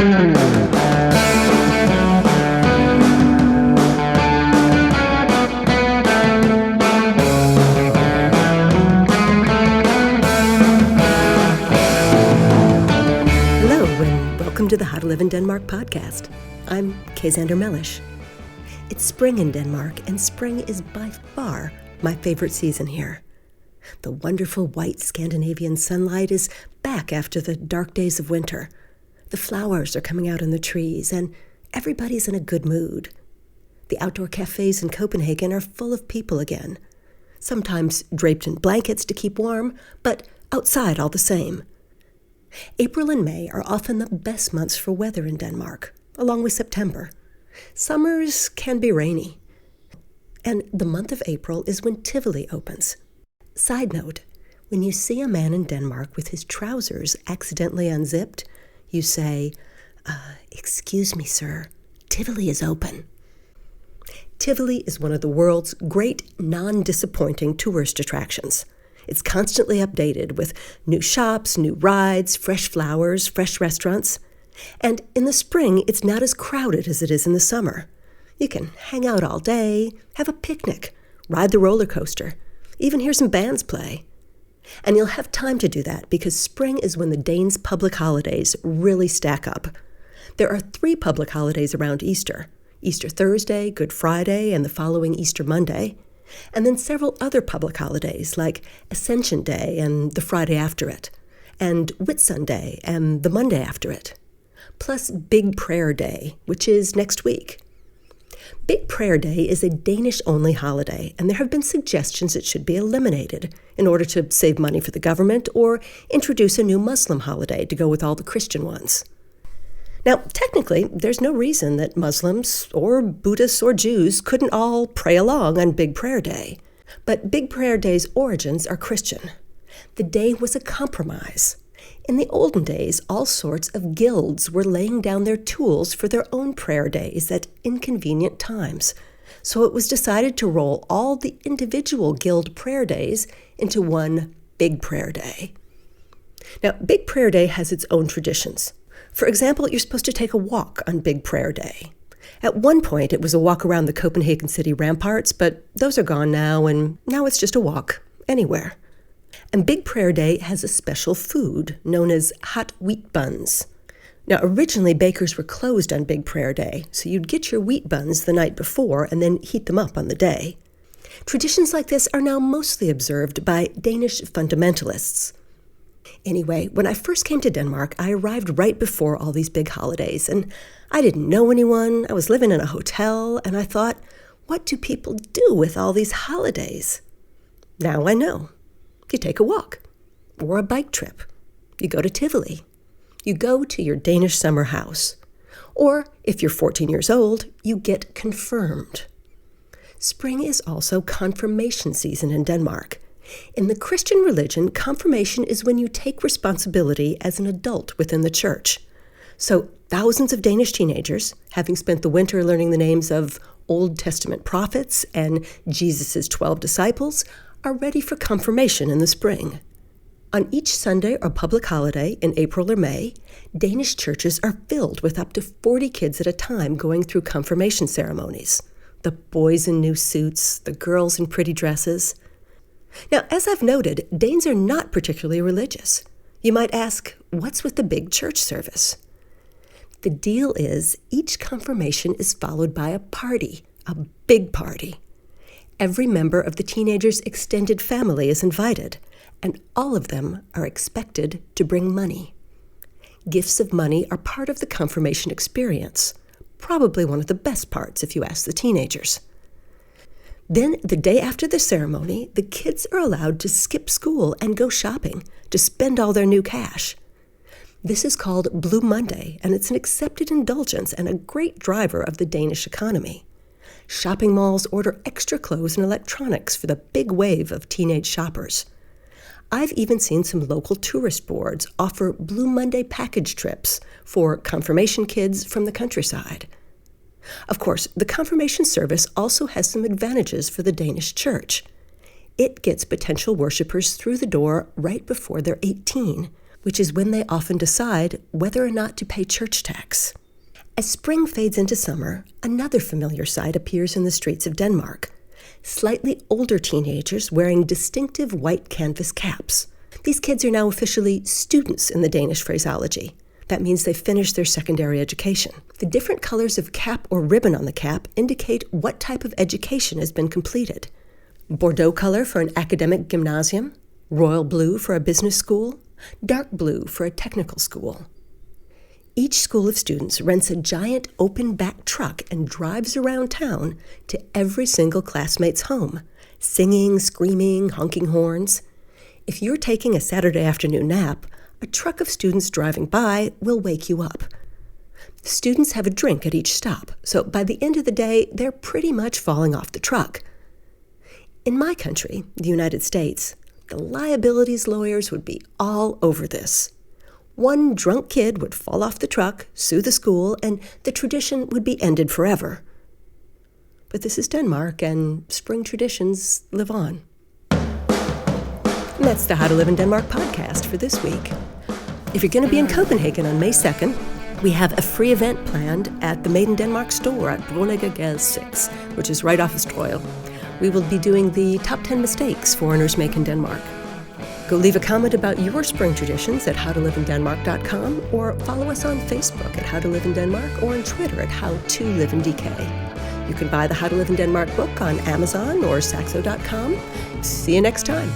To the How to Live in Denmark podcast. I'm Kaysander Mellish. It's spring in Denmark, and spring is by far my favorite season here. The wonderful white Scandinavian sunlight is back after the dark days of winter. The flowers are coming out in the trees, and everybody's in a good mood. The outdoor cafés in Copenhagen are full of people again, sometimes draped in blankets to keep warm, but outside all the same. April and May are often the best months for weather in Denmark, along with September. Summers can be rainy. And the month of April is when Tivoli opens. Side note, when you see a man in Denmark with his trousers accidentally unzipped, you say, "Excuse me, sir, Tivoli is open." Tivoli is one of the world's great non-disappointing tourist attractions. It's constantly updated with new shops, new rides, fresh flowers, fresh restaurants. And in the spring, it's not as crowded as it is in the summer. You can hang out all day, have a picnic, ride the rollercoaster, even hear some bands play. And you'll have time to do that because spring is when the Danes' public holidays really stack up. There are 3 public holidays around Easter: Easter Thursday, Good Friday, and the following Easter Monday. And then several other public holidays like Ascension Day and the Friday after it, and Whitsunday and the Monday after it, plus Big Prayer Day, which is next week. Big Prayer Day is a Danish-only holiday, and there have been suggestions it should be eliminated in order to save money for the government or introduce a new Muslim holiday to go with all the Christian ones. Now, technically, there's no reason that Muslims or Buddhists or Jews couldn't all pray along on Big Prayer Day. But Big Prayer Day's origins are Christian. The day was a compromise. In the olden days, all sorts of guilds were laying down their tools for their own prayer days at inconvenient times. So it was decided to roll all the individual guild prayer days into one Big Prayer Day. Now, Big Prayer Day has its own traditions. For example, you're supposed to take a walk on Big Prayer Day. At one point, it was a walk around the Copenhagen city ramparts, but those are gone now, and now it's just a walk anywhere. And Big Prayer Day has a special food known as hot wheat buns. Now, originally, bakers were closed on Big Prayer Day, so you'd get your wheat buns the night before and then heat them up on the day. Traditions like this are now mostly observed by Danish fundamentalists. Anyway, when I first came to Denmark, I arrived right before all these big holidays, and I didn't know anyone. I was living in a hotel, and I thought, what do people do with all these holidays? Now I know. You take a walk, or a bike trip. You go to Tivoli. You go to your Danish summer house. Or, if you're 14 years old, you get confirmed. Spring is also confirmation season in Denmark. In the Christian religion, confirmation is when you take responsibility as an adult within the church. So thousands of Danish teenagers, having spent the winter learning the names of Old Testament prophets and Jesus' 12 disciples, are ready for confirmation in the spring. On each Sunday or public holiday in April or May, Danish churches are filled with up to 40 kids at a time going through confirmation ceremonies. The boys in new suits, the girls in pretty dresses. Now, as I've noted, Danes are not particularly religious. You might ask, what's with the big church service? The deal is each confirmation is followed by a party, a big party. Every member of the teenager's extended family is invited, and all of them are expected to bring money. Gifts of money are part of the confirmation experience, probably one of the best parts if you ask the teenagers. Then, the day after the ceremony, the kids are allowed to skip school and go shopping to spend all their new cash. This is called Blue Monday, and it's an accepted indulgence and a great driver of the Danish economy. Shopping malls order extra clothes and electronics for the big wave of teenage shoppers. I've even seen some local tourist boards offer Blue Monday package trips for confirmation kids from the countryside. Of course, the confirmation service also has some advantages for the Danish church. It gets potential worshipers through the door right before they're 18, which is when they often decide whether or not to pay church tax. As spring fades into summer, another familiar sight appears in the streets of Denmark. Slightly older teenagers wearing distinctive white canvas caps. These kids are now officially students in the Danish phraseology. That means they've finished their secondary education. The different colors of cap or ribbon on the cap indicate what type of education has been completed. Bordeaux color for an academic gymnasium, royal blue for a business school, dark blue for a technical school. Each school of students rents a giant open-back truck and drives around town to every single classmate's home, singing, screaming, honking horns. If you're taking a Saturday afternoon nap, a truck of students driving by will wake you up. Students have a drink at each stop, so by the end of the day, they're pretty much falling off the truck. In my country, the United States, the liabilities lawyers would be all over this. One drunk kid would fall off the truck, sue the school, and the tradition would be ended forever. But this is Denmark, and spring traditions live on. And that's the How to Live in Denmark podcast for this week. If you're going to be in Copenhagen on May 2nd, we have a free event planned at the Made in Denmark store at Rollercoaster 6, which is right off of Strøget. We will be doing the top 10 mistakes foreigners make in Denmark. Go leave a comment about your spring traditions at howtolivein.denmark.com or follow us on Facebook at How to Live in Denmark or on Twitter at HowToLiveInDK. You can buy the How to Live in Denmark book on Amazon or Saxo.com. See you next time.